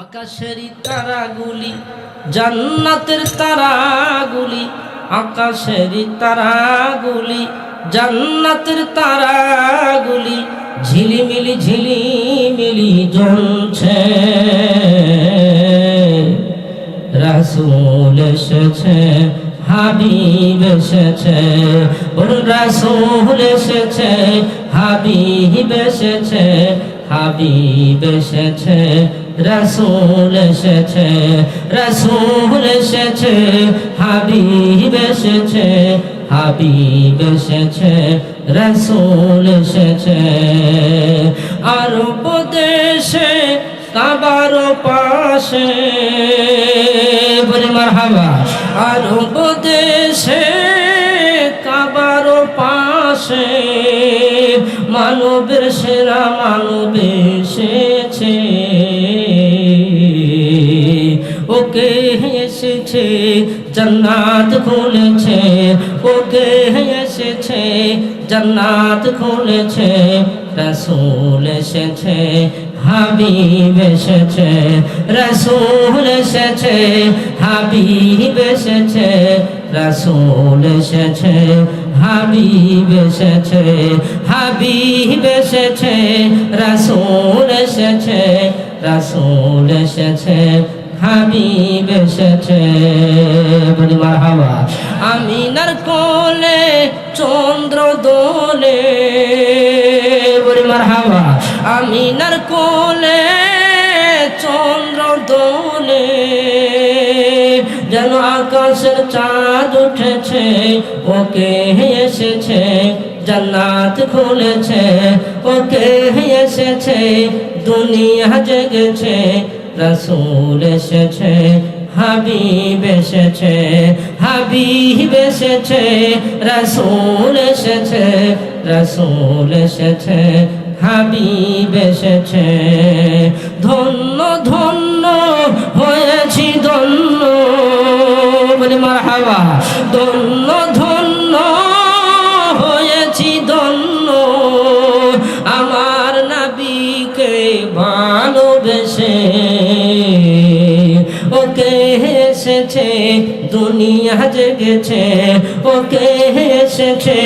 আকাশেরই তারাগুলি জান্নাতের তারাগুলি, আকাশেরই তারাগুলি জান্নাতের তারাগুলি ঝিলিমিলি ঝিলিমিলি জ্বলছে। রাসূল এসেছে, হাবিব এসেছে, রাসূল এসেছে, হাবিব এসেছে, হাবিব এসেছে, রাসূল এসেছে, রাসূল এসেছে, হাবিব এসেছে, হাবিব এসেছে, রাসূল এসেছে। আরব দেশে কাবার পাশে, বলি মারহাবা। আরব দেশে কাবার পাশে মানবের সেরা মানব এসেছে। ওকে এসেছে জান্নাত খুলেছে, ওকে এসেছে জান্নাত খুলেছে। রাসূল এসেছে, হাবিব এসেছে, রাসূল এসেছে, হাবিব এসেছে, রাসূল এসেছে, হাবিব এসেছে, হাবিব এসেছে, রাসূল এসেছে, রাসূল এসেছে, হাবিব এসেছে। বলি মারহাবা। আমিনার কোলে চন্দ্র দোলে, বলি মারহাবা। আমিনার কোলে চন্দ্র দোলে, যেন আকাশের চাঁদ উঠেছে। ওকে এসেছে জান্নাত খুলেছে, ওকে এসেছে দুনিয়া জেগেছে। রাসূল এসেছে, হাবিব এসেছে, হাবিব এসেছে, রাসূল এসেছে, রাসূল এসেছে, হাবিব এসেছে। ধন্য ধন্য হয়েছি ধন্য, বলি মারহাবা। ধন্য ধন্য হয়েছি ধন্য, আমার নবীকে ভালোবেসে। ওকে এসেছে দুনিয়া জেগেছে, ওকে এসেছে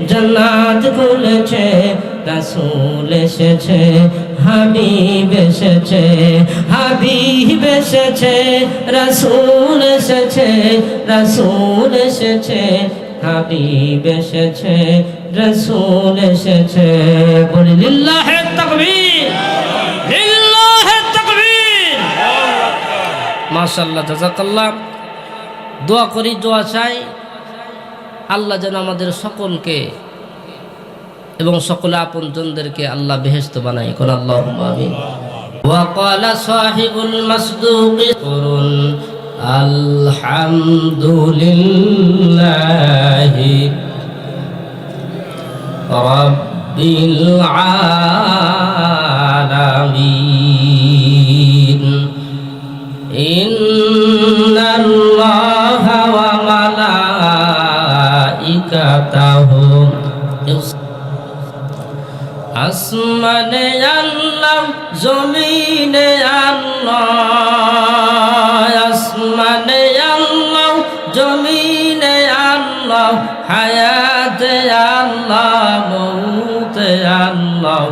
জান্নাত খুলেছে। রাসূল এসেছে, হাবিব এসেছে, হাবিব এসেছে, রাসূল এসেছে, রাসূল এসেছে, হাবিব এসেছে, রাসূল এসেছে। বলি লিল্লাহি তাকবীর, লিল্লাহি তাকবীর। মাশাআল্লাহ, জাযাকাল্লাহ। দোয়া করি, দোয়া চাই আল্লাহ যেন আমাদের সকলকে এবং সকল আপনজনদেরকে আল্লাহ বেহেশত বানায়। কোন আল্লাহুম্মা আমিন। ওয়া ক্বালা সাহিবুল মাসদুক কুরুন আলহামদুলিল্লাহি রাব্বিল আলামিন। ইন্নাল্লাহা ওয়া মালাইকাতাহু আসমানে আল্লাহ, জমিনে আল্লাহ, আসমানে আল্লাহ, জমিনে আল্লাহ, হায়াতে আল্লাহ, মৌতে আল্লাহ,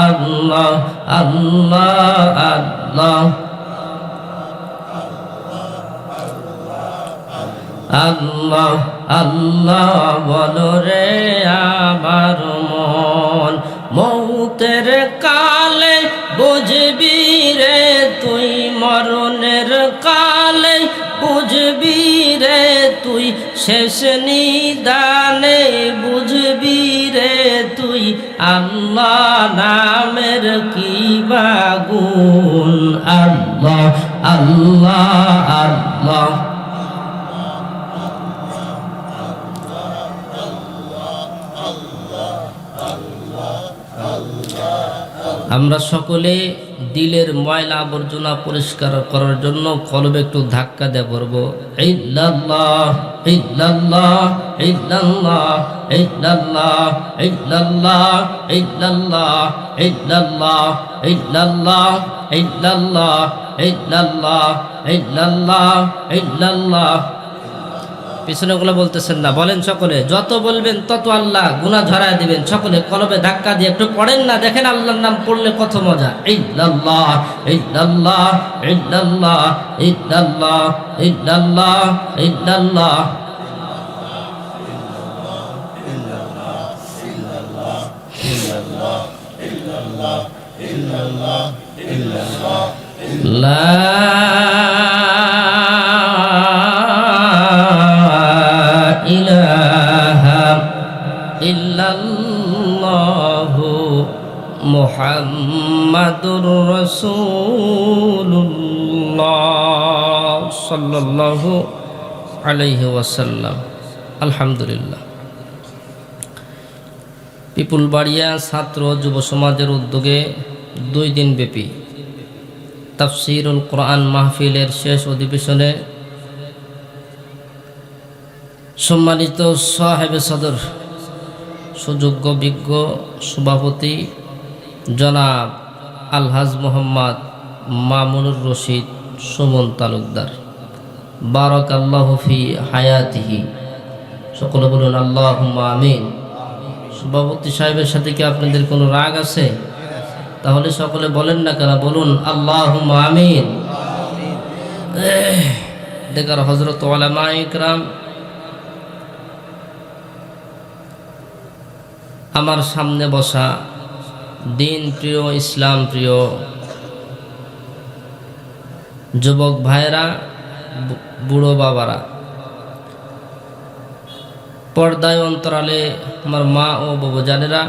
আল্লাহ আল্লাহ আল্লাহ আল্লাহ আল্লাহ বলো রে আমার মন। মৌতের কালে বুঝবি রে তুই, মরণের কালে বুঝবি রে তুই, শেষ নিদানে বুঝবি রে তুই। আল্লাহ নামের কি বা গুণ, আল্লাহ আল্লাহ আল্লাহ Allah আমরা সকলে দিলের ময়লা আবর্জনা পরিষ্কার করার জন্য কলবে একটু ধাক্কা দিয়ে পড়বো ইল্লাল্লাহ ইল্লাল্লাহ ইল্লাল্লাহ ইল্লাল্লাহ ইল্লাল্লাহ ইল্লাল্লাহ ইল্লাল্লাহ ইল্লাল্লাহ ইল্লাল্লাহ ইল্লাল্লাহ ইল্লাল্লাহ ইল্লাল্লাহ। পিছনে ওগুলো বলতেছেন না, বলেন সকলে, যত বলবেন তত আল্লাহ গুনাহ ঝরায় দিবেন। সকলে কলবে ধাক্কা দিয়ে একটু পড়েন না, দেখেন আল্লাহর নাম পড়লে কত মজা। ইল্লাল্লাহ ইল্লাল্লাহ ইল্লাল্লাহ ইল্লাল্লাহ ইল্লাল্লাহ ইল্লাল্লাহ। লা ইলাহা ইল্লাল্লাহু মুহাম্মাদুর রাসূলুল্লাহ সাল্লাল্লাহু আলাইহি ওয়াসাল্লাম। আলহামদুলিল্লাহ। পিপুলবাড়িয়া ছাত্র যুব সমাজের উদ্যোগে 2 দিন ব্যাপী তাফসীরুল কোরআন মাহফিলের শেষ অধিবেশনে সম্মানিত সাহেবে সদর, সুযোগ্য বিজ্ঞ সভাপতি জনাব আলহাজ মোহাম্মদ মামুনুর রশিদ সুমন তালুকদার, বারাকাল্লাহু ফি হায়াতিহি, সকলে বলুন আল্লাহুম্মা আমিন। সভাপতি সাহেবের সাথে কি আপনাদের কোনো রাগ আছে? তাহলে সকলে বলেন না কেন, বলুন আল্লাহুম্মা আমিন। দেখার হযরত উলামায়ে ইকরাম, আমার সামনে বসা দিন প্রিয়, ইসলাম প্রিয় যুবক ভাইরা, বুড়ো বাবারা, পর্দায় অন্তরালে আমার মা ও বাবাজানেরা,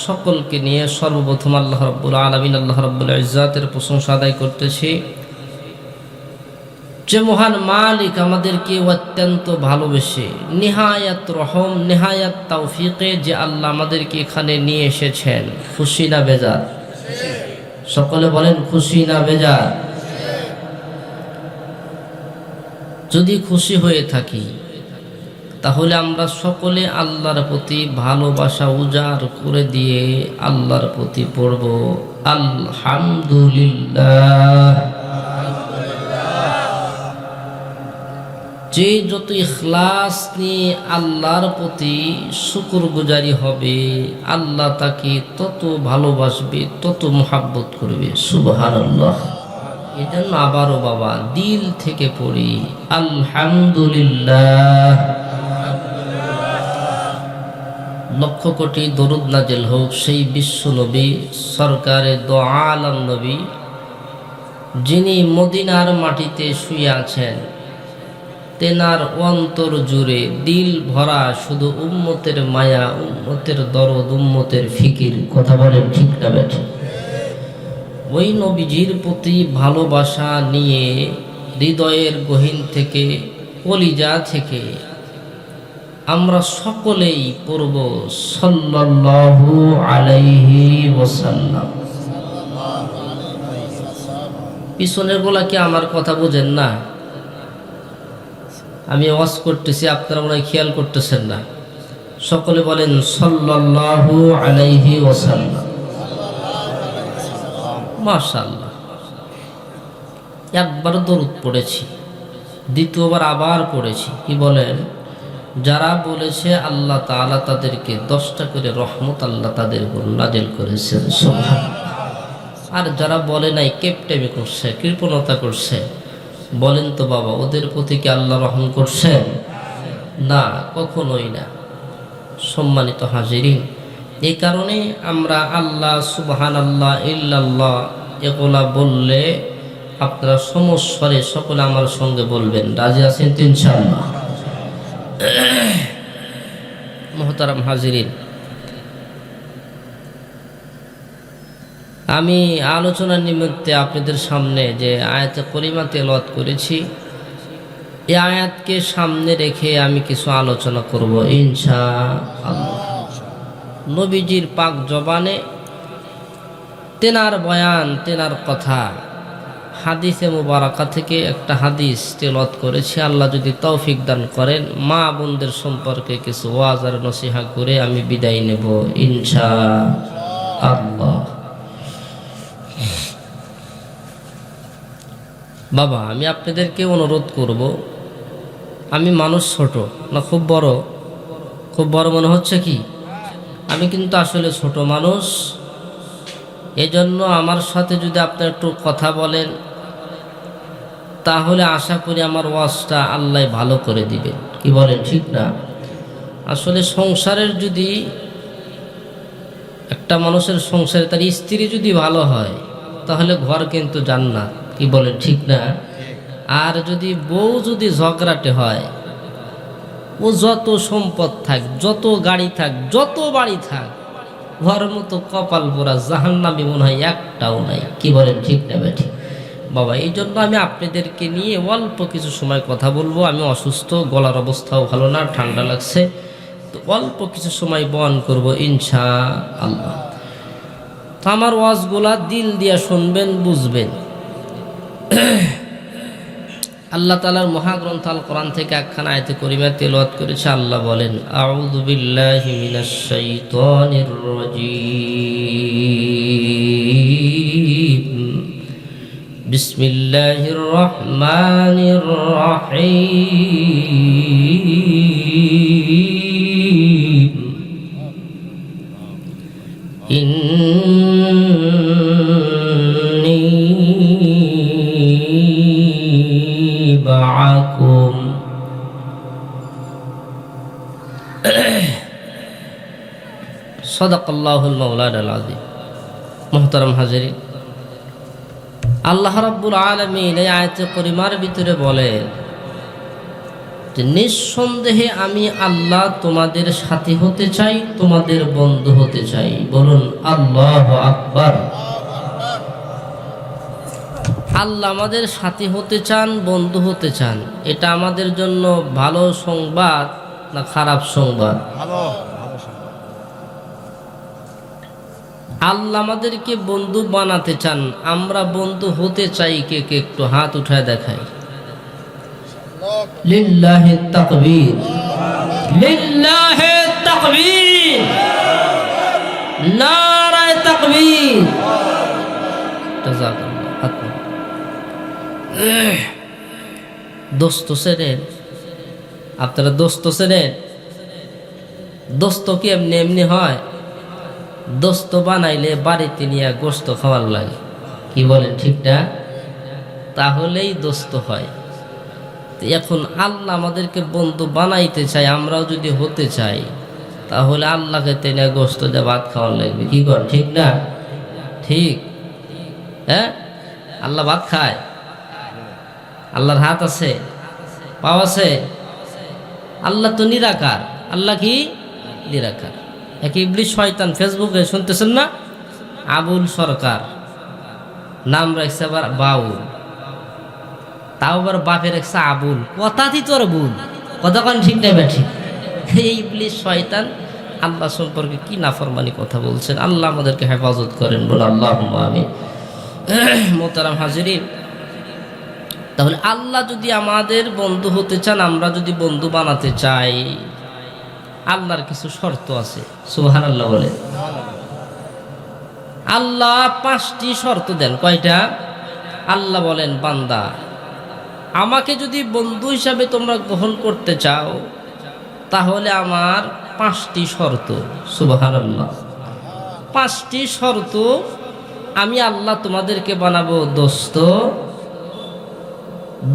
সকলকে নিয়ে সর্বপ্রথম আল্লাহ রাব্বুল আলামিন, আল্লাহ রাব্বুল ইজ্জাতের প্রশংসা আদায় করতেছি, যে মহান মালিক আমাদেরকে অত্যন্ত ভালোবেসে নিহায়াত রহম নিহায়াত তৌফিকে যে আল্লাহ আমাদেরকে এখানে নিয়ে এসেছেন। খুশি না বেজার? সকলে বলেন খুশি না বেজার? যদি খুশি হয়ে থাকি তাহলে আমরা সকলে আল্লাহর প্রতি ভালোবাসা উজাড় করে দিয়ে আল্লাহর প্রতি পড়ব আলহামদুলিল্লাহ। যে যত ইখলাস নিয়ে আল্লাহর প্রতি শুকরগুজারি হবে, আল্লাহ তাকে তত ভালোবাসবে, তত মুহাব্বত করবে। সুবহানাল্লাহ। এই জন্য আবারও বাবা দিল থেকে পড়ি আলহামদুলিল্লাহ। লক্ষ কোটি দরুদ নাজিল হোক সেই বিশ্ব নবী সরকারে দো আলম নবী, যিনি মদিনার মাটিতে শুয়ে আছেন, তেনার অন্তর জুড়ে দিল ভরা শুধু উম্মতের মায়া, উম্মতের দরদ, উম্মতের ফিকির। কথা বলেন ঠিক না বেঠিক? ওই নবীজির প্রতি ভালোবাসা নিয়ে হৃদয়ের গহীন থেকে, কলিজা থেকে আমরা সকলেই পড়ব সাল্লাল্লাহু আলাইহি ওয়াসাল্লাম। পিছনের গোলা কি আমার কথা বোঝেন না? আমি ওয়াজ করতেছি, আপনারা মনে হয় খেয়াল করতেছেন না। সকলে বলেন সাল্লাল্লাহু আলাইহি ওয়াসাল্লাম। মাশাআল্লাহ। একবার দরুদ পড়েছি, দ্বিতীয়বার আবার পড়েছি। কি বলেন? যারা বলেছে আল্লাহ তাআলা তাদেরকে 10টা করে রহমত আল্লাহ তাদের উপর নাজিল করেছেন। সুবহানাল্লাহ। আর যারা বলে নাই, কেপটেমি করছে, কৃপণতা করছে, বলেন তো বাবা ওদের প্রতি কি আল্লাহ রহম করছেন? না, কখনোই না। সম্মানিত হাজিরিন, এই কারণে আমরা আল্লাহ সুবহানাল্লাহ ইল্লাল্লাহ এগুলা বললে আপনারা সমস্বরে সকলে আমার সঙ্গে বলবেন। রাজি আছেন তো ইনশাআল্লাহ? মুহতারাম হাজিরিন, আমি আলোচনার নিমিত্তে আপনাদের সামনে যে আয়াতে করিমা তেলাওয়াত করেছি, এই আয়াতকে সামনে রেখে আমি কিছু আলোচনা করব ইনশাআল্লাহ। নবীজির পাক জবানে তেনার বয়ান, তেনার কথা, হাদিসে মুবারাকা থেকে একটা হাদিস তেলাওয়াত করেছি। আল্লাহ যদি তৌফিক দান করেন মা বোনদের সম্পর্কে কিছু ওয়াজ আর নসিহা করে আমি বিদায় নেব ইনশাআল্লাহ। বাবা, আমি আপনাদেরকে অনুরোধ করব, আমি মানুষ ছোট না খুব বড়? খুব বড় মনে হচ্ছে কি? আমি কিন্তু আসলে ছোট মানুষ। এজন্য আমার সাথে যদি আপনারা একটু কথা বলেন তাহলে আশা করি আমার ওয়াজটা আল্লাহ ভালো করে দিবেন। কি বলেন, ঠিক না? আসলে সংসারের যদি একটা মানুষের সংসারে তার স্ত্রী যদি ভালো হয় তাহলে ঘর কিন্তু জান্নাত। কি বলেন, ঠিক না? আর যদি বউ যদি ঝগড়াটে হয়, ও যত সম্পদ থাক, যত গাড়ি থাক, যত বাড়ি থাক, ঘর মতো কপাল পোড়া জাহান্নামী মনে হয় একটাও নাই। কি বলেন, ঠিক না বেঠিক? বাবা, এই জন্য আমি আপনাদেরকে নিয়ে অল্প কিছু সময় কথা বলবো। আমি অসুস্থ, গলার অবস্থাও ভালো না, ঠান্ডা লাগছে, তো অল্প কিছু সময় বয়ান করবো ইনশাআল্লাহ। তো আমার ওয়াজগুলা দিল দিয়া শুনবেন, বুঝবেন। আল্লাহ তাআলার মহাগ্রন্থ আল কোরআন থেকে একখানা আয়াতে করিমা তেলাওয়াত করেছে। আল্লাহ বলেন, আউযু বিল্লাহি মিনাশ শাইতানির রাজীম, বিসমিল্লাহির রহমানির রহিম, ইন্নী মাআকুম। সাদাকাল্লাহুল মাওলানাল আযীম। মুহতারাম হাজিরিন, আল্লাহ রাব্বুল আলামিন এই আয়াতে কারিমার ভিতরে বলেন যে নিঃসন্দেহে আমি আল্লাহ তোমাদের সাথী হতে চাই, তোমাদের বন্ধু হতে চাই। বলুন আল্লাহু আকবার। আল্লাহ আমাদের সাথী হতে চান, বন্ধু হতে চান। এটা আমাদের জন্য ভালো সংবাদ না খারাপ সংবাদ? আল্লাহ আমাদেরকে বন্ধু বানাতে চান, আমরা বন্ধু হতে চাই। কে কে একটু হাত উঠায় দেখাই। লিল্লাহি তাকবীর, লিল্লাহি তাকবীর, নারায়ে তাকবীর। জাযাকাল্লাহ। দোস্ত চেনেন আপনারা? দোস্ত চেনেন? দোস্ত কি এমনি এমনি হয়? দোস্ত বানাইলে বাড়িতে নিয়ে গোস্ত খাওয়ার লাগে। কি বলেন, ঠিক না? তাহলেই দোস্ত হয়। এখন আল্লাহ আমাদেরকে বন্ধু বানাইতে চাই, আমরাও যদি হতে চাই তাহলে আল্লাহকে টেনে গোস্ত দিয়ে ভাত খাওয়ার লাগবে। কি কর, ঠিক না? ঠিক? হ্যাঁ, আল্লাহ ভাত খায়? আল্লাহর হাত আছে, পাও আছে? আল্লাহ তো নিরাকার। আল্লাহ কি নিরাকার? এক ইবলিস শয়তান ফেসবুকে শুনতেছেন না, আবুল সরকার নাম রাখছে আবার বাউল, তাও আবার বাপের রাখছে আবুল। কথা তোর ভুল, কথা কোন ঠিক নাই বেঠি? এই ইবলিস শয়তান আল্লাহ সম্পর্কে কি নাফরমানি কথা বলছেন। আল্লাহ আমাদেরকে হেফাজত করেন, বলে আল্লাহুম্মা আমিন। মোহতারাম হাজিরিন, তাহলে আল্লাহ যদি আমাদের বন্ধু হতে চান, আমরা যদি বন্ধু বানাতে চাই, আল্লাহর কিছু শর্ত আছে। সুবহানাল্লাহ বলে। আল্লাহ 5টি শর্ত দেন। কয়টা? আল্লাহ বলেন, বান্দা আমাকে যদি বন্ধু হিসাবে তোমরা গ্রহণ করতে চাও তাহলে আমার 5টি শর্ত। সুবহানাল্লাহ। 5টি শর্ত আমি আল্লাহ তোমাদেরকে বানাবো দোস্ত।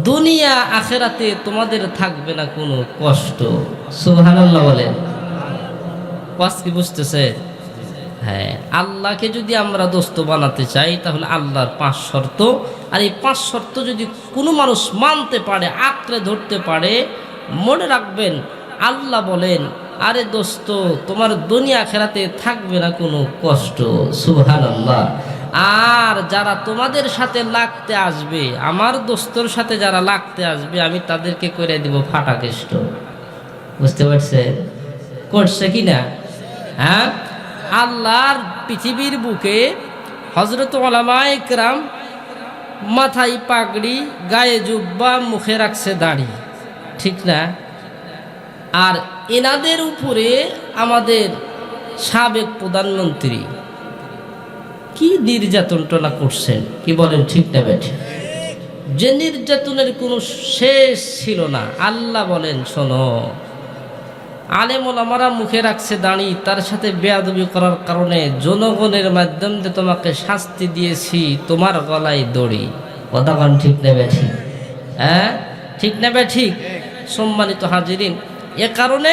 দুনিয়া আখেরাতে তোমাদের থাকবে না কোনো কষ্ট। সুবহানাল্লাহ বলেন। কষ্ট কি বুঝতেছে? হ্যাঁ, আল্লাহকে যদি আমরা দোস্ত বানাতে চাই তাহলে আল্লাহর 5 শর্ত। আর এই 5 শর্ত যদি কোনো মানুষ মানতে পারে, আঁকড়ে ধরতে পারে, মনে রাখবেন আল্লাহ বলেন, আরে দোস্ত তোমার দুনিয়া আখেরাতে থাকবে না কোনো কষ্ট। সুবহানাল্লাহ। আর যারা তোমাদের সাথে লাগতে আসবে, আমার দোস্তর সাথে যারা লাগতে আসবে, আমি তাদেরকে করে দিব ফাটা কেষ্ট। বুঝতে পারছেন? করছে কি না? হ্যাঁ, আল্লাহর পৃথিবীর বুকে হযরত উলামায়ে কেরাম মাথায় পাগড়ি, গায়ে জুব্বা, মুখে রাখছে দাড়ি, ঠিক না? আর এনাদের উপরে আমাদের সাবেক প্রধানমন্ত্রী কি নির্যাতনটা করছেন, কি বলেন, ঠিক না বেঠিক? যে নির্যাতনের কোনো শেষ ছিল না। আল্লাহ বলেন, শোনো, আলেম ওলামারা মুখে রাখছে দাঁড়ি, তার সাথে বেয়াদবি করার কারণে জনগণের মাধ্যম দিয়ে তোমাকে শাস্তি দিয়েছি, তোমার গলায় দড়ি। কথা কন, ঠিক না বেঠিক? হ্যাঁ, ঠিক না বেঠিক? সম্মানিত হাজিরিন, এ কারণে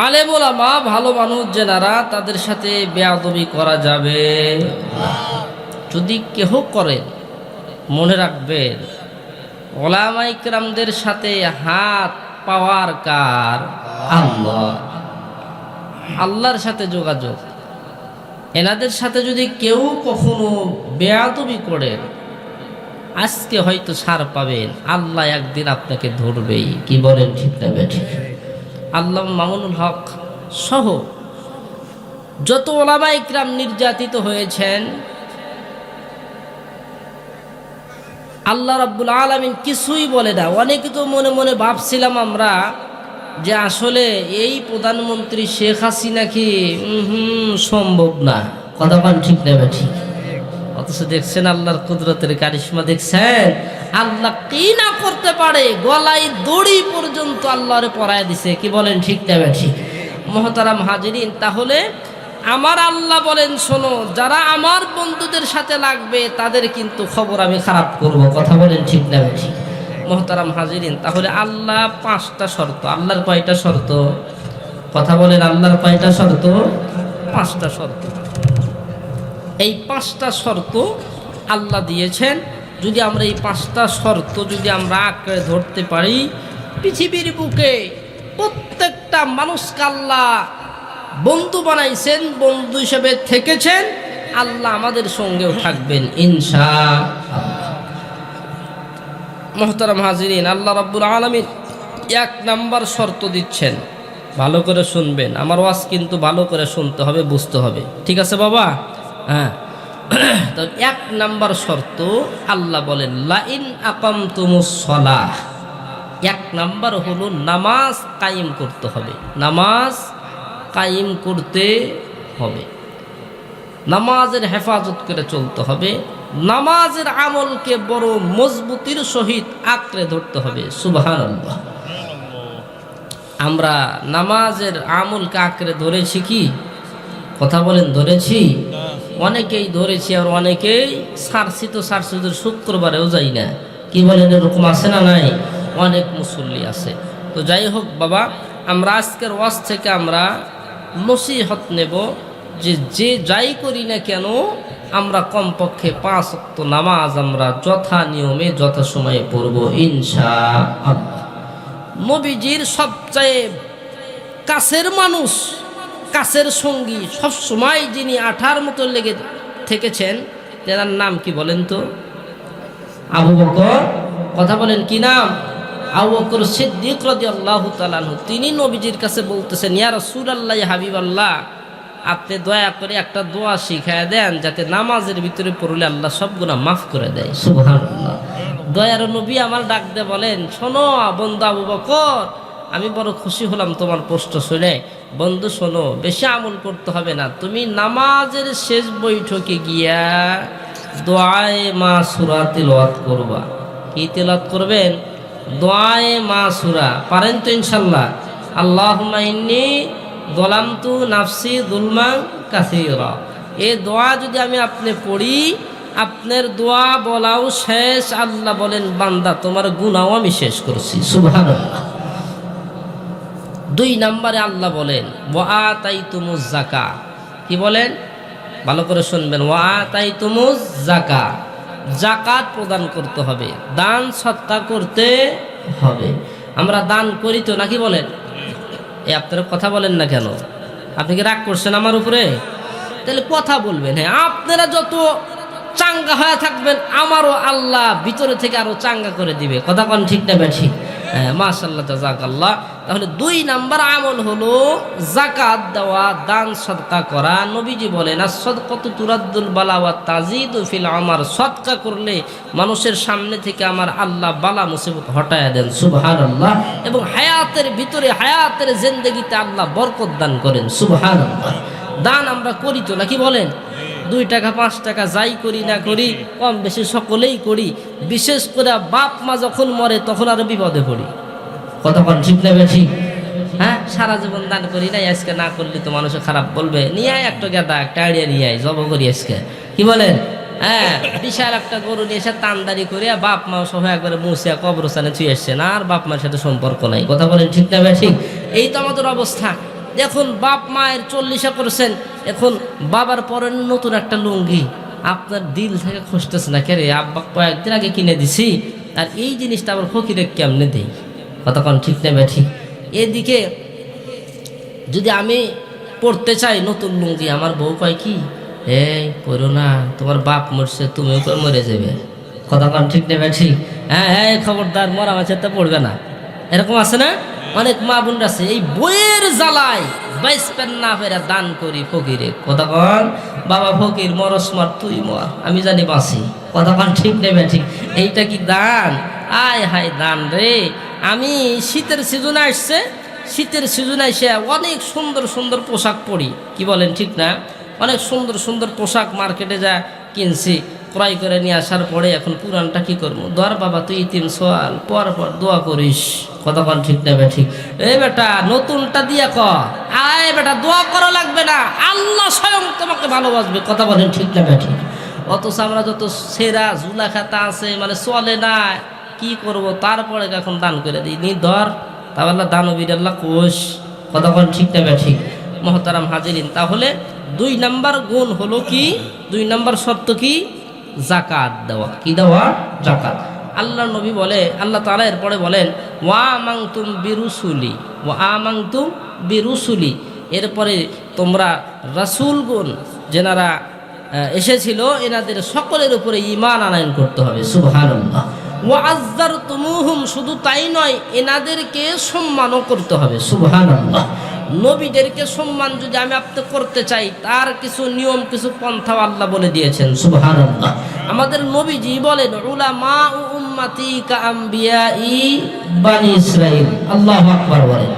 আলেম ওলামা ভালো মানুষ যেনারা, তাদের সাথে বেয়াদবি করা যাবে যদি কেহ করেন, মনে রাখবেন ওলামায়ে কেরামদের সাথে হাত পাওয়ার কার? আল্লাহ। আল্লাহর সাথে যোগাযোগ। এনাদের সাথে যদি কেউ কখনো বেয়াদবি করেন, আজকে হয়তো ছাড় পাবেন, আল্লাহ একদিন আপনাকে ধরবেই। কি বলেন, ঠিক না বেঠিক? আল্লাহ মামুনুল হক সহ যত ওলামায়ে কেরাম নির্যাতিত হয়েছেন, আল্লাহ রাব্বুল আলামিন কিছুই বলে না। অনেকে তো মনে মনে ভাবছিলাম আমরা যে আসলে এই প্রধানমন্ত্রী শেখ হাসিনা কি সম্ভব না। কথা বলেন, ঠিক না বেঠিক? অথচ দেখছেন আল্লাহর কুদরতের কারিশমা, দেখছেন আল্লাহ কি না করতে পারে, গলায় দড়ি পর্যন্ত আল্লাহরে পরায় দিছে। কি বলেন, ঠিক না বেঠিক? মুহতারাম হাজিরিন, তাহলে আমার আল্লাহ বলেন, শোনো, যারা আমার বন্ধুদের সাথে লাগবে তাদের কিন্তু খবর আমি খারাপ করব। কথা বলেন, ঠিক না বেঠিক? মুহতারাম হাজিরিন, তাহলে আল্লাহ 5টা শর্ত। আল্লাহর কয়টা শর্ত? কথা বলেন, আল্লাহর কয়টা শর্ত? 5টা শর্ত। এই 5টা শর্ত আল্লাহ দিয়েছেন। যদি আমরা এই 5টা শর্ত যদি আমরা আঁকড়ে ধরতে পারি, পৃথিবীর বুকে প্রত্যেকটা মানুষকে আল্লাহ বন্ধু বানাইছেন, বন্ধু হিসেবে থেকেছেন, আল্লাহ আমাদের সঙ্গেও থাকবেন ইনশাআল্লাহ। মুহতারাম হাজিরিন, আল্লাহ রাব্বুল আলামিন 1 নাম্বার শর্ত দিচ্ছেন। ভালো করে শুনবেন, আমার ওয়াজ কিন্তু ভালো করে শুনতে হবে, বুঝতে হবে, ঠিক আছে বাবা? হ্যাঁ, তো 1 নাম্বার শর্ত আল্লাহ বলেন, লাইন আকামতুমুস সালাহ। 1 নাম্বার হলো নামাজ কায়েম করতে হবে। নামাজ কায়েম করতে হবে, নামাজের হেফাজত করে চলতে হবে, নামাজের আমলকে বড় মজবুতির সহিত আঁকড়ে ধরতে হবে। সুবহানাল্লাহ। আমরা নামাজের আমলকে আঁকড়ে ধরেছি কি? কথা বলেন, ধরেছি? অনেকেই ধরেছি, আর অনেকেই ছাড়ছি তো ছাড়ছি, শুক্রবারেও যাই না। কি বলেন, এরকম আছে না নাই? অনেক মুসল্লি আছে। তো যাই হোক বাবা, আমরা আজকের ওয়াজ থেকে আমরা নসিহত নেব যে যে যাই করি না কেন, আমরা কমপক্ষে 5 ওয়াক্ত নামাজ আমরা যথা নিয়মে যথা সময়ে পড়ব ইনশাআল্লাহ। নবীজির সবচেয়ে কাছের মানুষ, কাছের সঙ্গী, সব সময় যিনি আঠার মতো লেগে থেকেছেন, তার নাম কি বলেন তো? আবু বকর। কথা বলেন, কি নাম? আবু বকর সিদ্দিক রাদিয়াল্লাহু তাআলা আনহু। তিনি নবীজির কাছে বলতেছেন, ইয়া রাসূলুল্লাহ, ইয়া হাবিবাল্লাহ, আপনি দয়া করে একটা দোয়া শিখায় দেন, যাতে নামাজের ভিতরে পড়লে আল্লাহ সব গুনাহ মাফ করে দেয়। সুবহানাল্লাহ। দয়ার নবী আমার ডাক দিয়ে বলেন, শোনো বন্ধু আবু বকর, আমি বড় খুশি হলাম তোমার প্রশ্ন শুনে। বন্ধু শোনো, বেশি আমল করতে হবে না, তুমি নামাজের শেষ বৈঠকে গিয়া দোয়ায়ে মাসুরা তিলাওয়াত করবা। কি তিলাওয়াত করবেন? দোয়ায়ে মাসুরা। পারেন তো ইনশাআল্লাহ? আল্লাহুম্মা ইন্নী যালামতু নাফসি যুলমান কাসীরা। এই দোয়া যদি আমি আপনি পড়ি, আপনার দোয়া বলাও শেষ, আল্লাহ বলেন, বান্দা তোমার গুনাহও আমি শেষ করছি। সুবহানাল্লাহ। 2 নম্বরে আল্লাহ বলেন, ওয়া আতাইতুমুজ যাকাত। কি বলেন? ভালো করে শুনবেন, ওয়া আতাইতুমুজ যাকাত। যাকাত প্রদান করতে হবে, দান সদকা করতে হবে। আমরা দান করি তো নাকি বলেন? এই আপনারা কথা বলেন না কেন? আপনি কি রাগ করছেন আমার উপরে? তাহলে কথা বলবেন। হ্যাঁ, আপনারা যত চাঙ্গা হয়ে থাকবেন, আমারও আল্লাহ ভিতরে থেকে আরো চাঙ্গা করে দিবে। কথা কোন, ঠিক না বেঠিক? মাশাআল্লাহ, জাযাকাল্লাহ। তাহলে 2 নাম্বার আমল হলো যাকাত দেওয়া, দান সদকা করা। নবীজি বলেন আস-সাদকাতু তুরাদ্দুল বালা ওয়া তাজিদু ফিল উমার, সদকা করলে মানুষের সামনে থেকে আমার আল্লাহ বালা মুসিবত হটায়া দেন, সুবহানাল্লাহ। এবং হায়াতের ভিতরে, হায়াতের জিন্দেগিতে আল্লাহ বরকত দান করেন, সুবহানাল্লাহ। দান আমরা করি তো নাকি বলেন? 2 টাকা 5 টাকা যাই করি না করি, কম বেশি সকলেই করি। বিশেষ করে বাপ মা যখন মরে তখন আরো বিপদে পড়ি। কতক্ষণ ঠিক নেবে ঠিক? হ্যাঁ, সারা জীবন দান করি নাই, আজকে না করলে তো মানুষ খারাপ বলবে। নিয়ে আয় একটা গেদা, একটা আইডিয়া নিয়ে আয়, জব করি আজকে, কি বলেন? হ্যাঁ, বিশাল একটা গরু নিয়ে এসে তানদারি করে বাপ মা সহ একবারে মুছিয়া কবরস্থানে ছুঁয়ে এসছে না, আর বাপ মার সাথে সম্পর্ক নাই। কথা বলেন ঠিক নেবে ঠিক? এই তো আমাদের অবস্থা। এখন বাপ মায়ের 40 করছেন, এখন বাবার পরে নতুন একটা লুঙ্গি আপনার দিল থেকে খুঁজতেছে না, কে রে আব্বা কয়েকদিন আগে কিনে দিছি, আর এই জিনিসটা আবার ফকিরে কেমনে দেই? কতক্ষণ ঠিক নেবে ঠিক? এদিকে যদি আমি পড়তে চাই নতুন লুঙ্গি, আমার বউ কয় কি, এই পড়ো না, তোমার বাপ মরছে, তুমিও মরে যাবে। কতক্ষণ ঠিক নেবে ঠিক? হ্যাঁ হ্যাঁ, খবরদার, মরা মাছের তো পড়বে না, এরকম আছে না? অনেক মা বোন আছে এই বইয়ের জ্বালায় বাইসপেন না ফেরা দান করি ফকিরে। কতক্ষণ বাবা ফকির, মরস মার, তুই মর, আমি জানি বাঁচি। কতক্ষণ ঠিক নেবে ঠিক? এইটা কি দান? আয় হায় দান রে। আমি শীতের সিজনে আসছে, শীতের সিজনে এসে অনেক সুন্দর সুন্দর পোশাক পরি, কি বলেন ঠিক না? অনেক সুন্দর সুন্দর পোশাক মার্কেটে যা কিনছি, ক্রয় করে নিয়ে আসার পরে এখন পুরানটা কি করবো? ধর বাবা তুই ইতিম সোয়াল, পর পর দোয়া করিস। কতক্ষণ ঠিক নেবে ঠিক? এই বেটা নতুনটা দিয়া কর, আয় বেটা দোয়া করা লাগবে না, আল্লাহ স্বয়ং তোমাকে ভালোবাসবে। কথা বলেন ঠিক নেবে ঠিক? অথচ আমরা যত সেরা জুলা খাতা আছে, মানে চলে না, কি করব? তারপরে এখন দান করে দিই, নি ধর, তাহলে দানবীর আল্লাহ কোষ। কতক্ষণ ঠিক নেবে ঠিক? মহতারাম হাজিরিন, তাহলে 2 নাম্বার গুণ হলো কি, 2 নাম্বার শর্ত কি? যাকাত দেওয়া। কি দেওয়া? যাকাত। আল্লাহ নবী বলে, আল্লাহ তাআলা এরপরে বলেন ওয়া আমানতুম বিরুসুলি, ওয়া আমানতুম বিরুসুলি, এরপরে তোমরা রাসূলগণ যেনারা এসেছিল এনাদের সকলের উপরে ঈমান আনয়ন করতে হবে, সুবহানাল্লাহ। ওয়া আযযারতুমুহুম, শুধু তাই নয়, এনাদেরকে সম্মানও করতে হবে, সুবহানাল্লাহ। নবীদেরকে সম্মান যদি আমি আপনি করতে চাই, তার কিছু নিয়ম, কিছু পন্থা আল্লাহ বলে দিয়েছেন, সুবহানাল্লাহ। আমাদের নবীজি বলেন উলামা উম্মতি কা আমবিয়াই বানি ইসরাইল, আল্লাহু আকবার বলেন।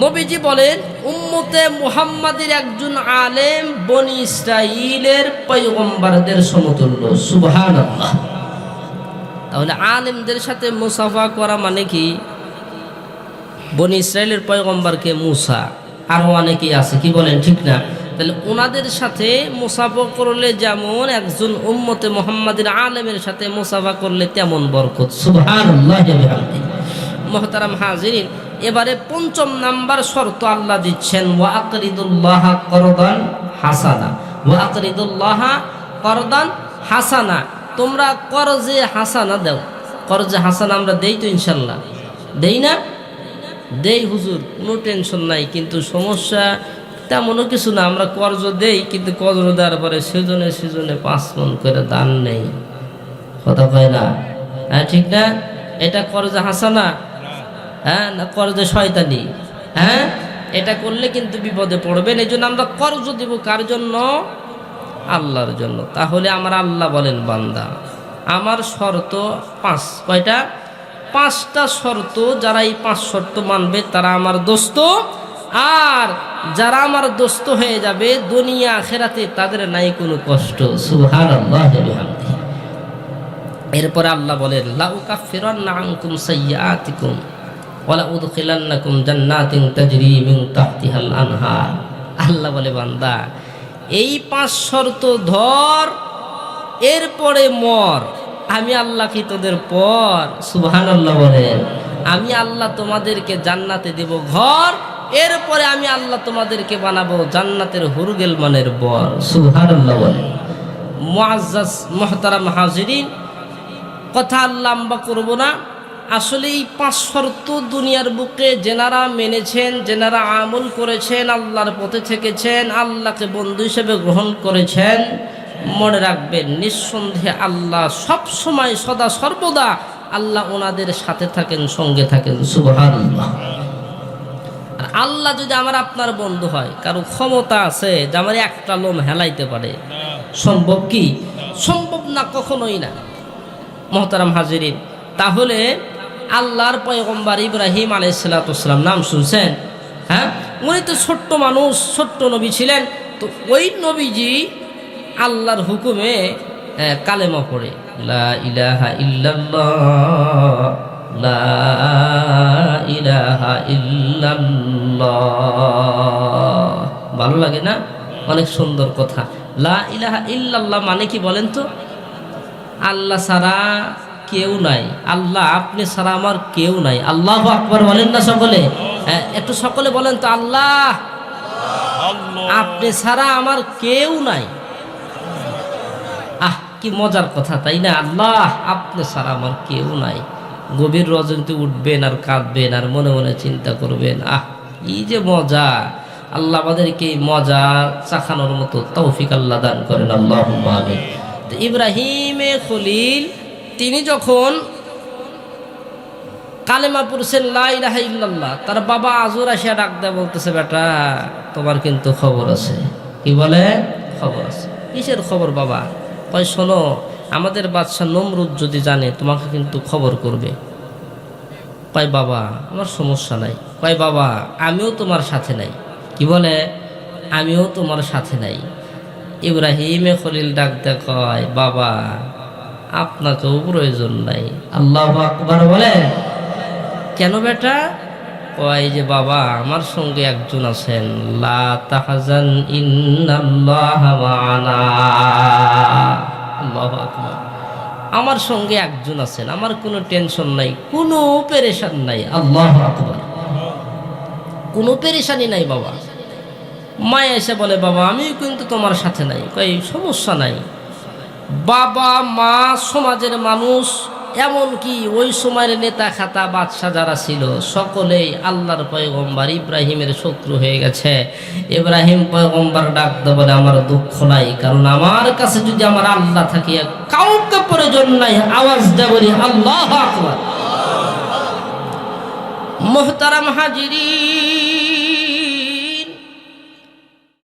নবীজি বলেন উম্মতে মুহাম্মাদের একজন আলেম বনি ইসরাইলের পয়গম্বরদের সমতুল্য, সুবহানাল্লাহ। তাহলে আলেমদের সাথে মুসাফা করা মানে কি? বনি ইসরাইলের পয়গম্বরকে মুসা, আরও অনেকেই আছে, কি বলেন ঠিক না? তাহলে ওনাদের সাথে মুসাফা করলে যেমন একজন উম্মতে মুহাম্মাদের আলেমের সাথে মুসাফা করলে তেমন বরকত, সুবহানাল্লাহ। মুহতারাম হাজিরিন, এবারে 5 নাম্বার শর্ত আল্লাহ দিচ্ছেন ওয়া আকরিদুল্লাহ করদান হাসানা, ওয়া আকরিদুল্লাহ করদান হাসানা, তোমরা করজে হাসানা দাও। করজে হাসানা আমরা দেই তো ইনশাল্লাহ? দেই না? দেই হুজুর, কোনো টেনশন নাই, কিন্তু সমস্যা তেমনও কিছু না, আমরা কর্জ দেই, কিন্তু কর্জ দেওয়ার পরে সেজনে 5 মণ করে দান নেই। কথা কয় না? হ্যাঁ ঠিক না? এটা কর্জে হাসানা, হ্যাঁ না কর্জে শয়তানি? হ্যাঁ, এটা করলে কিন্তু বিপদে পড়বেন। এই জন্য আমরা কর্জ দেব কার জন্য? আল্লাহর জন্য। তাহলে আমার আল্লাহ বলেন বান্দা আমার শর্ত 5, কয়টা? 5টা শর্ত, যারা এই 5 শর্ত মানবে তারা আমার দোস্ত, আর যারা আমার দোস্ত হয়ে যাবে দুনিয়া আখিরাতে তাদের নাই কোনো কষ্ট, সুবহানাল্লাহ। এরপরে আল্লাহ বলেন লা উকাফিরান্না আনকুম সাইয়্যাতিকুম ওয়া লা উদখিলান্নাকুম জান্নাতিন তাজরি মিন তাহতিহাল আনহার। আল্লাহ বলে বান্দা এই 5 শর্ত ধর, এরপরে মর, আমি আল্লাহ কি তোদের পর? সুবহানাল্লাহ বলেন। আমি আল্লাহ তোমাদেরকে জান্নাতে দেব ঘর, এরপরে আমি আল্লাহ তোমাদেরকে বানাবো জান্নাতের হুরগেল মানের বর, সুবহানাল্লাহ বলেন। মুআজ্জাজ মুহতারাম হাজিরিন, কথা লম্বা করব না। আসলে এই 5 শর্ত দুনিয়ার বুকে যেনারা মেনেছেন, যেনারা আমল করেছেন, আল্লাহর পথে থেকেছেন, আল্লাহকে বন্ধু হিসেবে গ্রহণ করেছেন, মনে রাখবেন নিঃসন্দেহে আল্লাহ সব সময় সদা সর্বদা আল্লাহ ওনাদের সাথে থাকেন, সঙ্গে থাকেন। সুবহানাল্লাহ। আর আল্লাহ যদি আমার আপনার বন্ধু হয়, কারো ক্ষমতা আছে যে আমার একটা লোম হেলাইতে পারে? সম্ভব কি? সম্ভব না, কখনোই না। মুহতারাম হাজিরিন, তাহলে আল্লাহর পয়গম্বর ইব্রাহিম আলাইহিস সালাম নাম শুনছেন? হ্যাঁ, উনি তো ছোট্ট মানুষ, ছোট্ট নবী ছিলেন। তো ওই নবীজি আল্লাহর হুকুমে কালেমা পড়ে, লা ইলাহা ইল্লাল্লাহ, লা ইলাহা ইল্লাল্লাহ। ভালো লাগে না? অনেক সুন্দর কথা। লা ইলাহা ইল্লাল্লাহ মানে কি বলেন তো? আল্লাহ ছাড়া কেউ নাই, আল্লাহ আপনি ছাড়া আমার কেউ নাই। আল্লাহু আকবার বলেন না সকলে? একটু সকলে বলেন তো, আল্লাহ আপনি ছাড়া আমার কেউ নাই। আহ, কি মজার কথা, তাই না? আল্লাহ আপনি ছাড়া আমার কেউ নাই। গভীর রজনীতে উঠবেন আর কাঁদবেন আর মনে মনে চিন্তা করবেন, আহ এই যে মজা। আল্লাহ আমাদেরকে এই মজা চাখানোর মতো তৌফিক আল্লাহ দান করেন। আল্লাহুম্মা আমিন। তো ইব্রাহিমে খলিল তিনি যখন কালেমা পড়ছেন লা ইলাহা ইল্লাল্লাহ, তার বাবা আজর আসিয়া ডাক দেয়া বলতেছে, বেটা তোমার কিন্তু খবর আছে। কি বলে? খবর আছে। কিসের খবর বাবা? কয় শোনো, আমাদের বাদশা নমরুদ যদি জানে তোমাকে কিন্তু খবর করবে। কয় বাবা আমার সমস্যা নাই। কয় বাবা আমিও তোমার সাথে নাই। কি বলে? আমিও তোমার সাথে নাই। ইব্রাহিমে খলিল ডাক দেয়া কয়, বাবা আপনাকেও প্রয়োজন নাই। আল্লাহু আকবার বলে। কেন বেটা? কয় যে বাবা আমার সঙ্গে একজন আছেন, লা তাহজান ইন্নাল্লাহা মা'ানা। আল্লাহু আকবার। আমার সঙ্গে একজন আছেন, আমার কোনো টেনশন নাই, কোনো পেরেশান নাই। আল্লাহু আকবার। কোনো পেরেশানি নাই বাবা। মা এসে বলে, বাবা আমিও কিন্তু তোমার সাথে নাই। কই সমস্যা নাই। বাবা মা সমাজের মানুষ, এমনকি ওই সময়ের নেতা খাতা বাদশা যারা ছিল সকলেই আল্লাহর পয়গম্বর ইব্রাহিমের শত্রু হয়ে গেছে। ইব্রাহিম পয়গম্বর ডাকতে বলে, আমার দুঃখ নাই, কারণ আমার কাছে যদি আমার আল্লাহ থাকে কাউকে প্রয়োজন নাই। আওয়াজ দেয় বলি আল্লাহু আকবার। মুহতারাম হাজিরিন,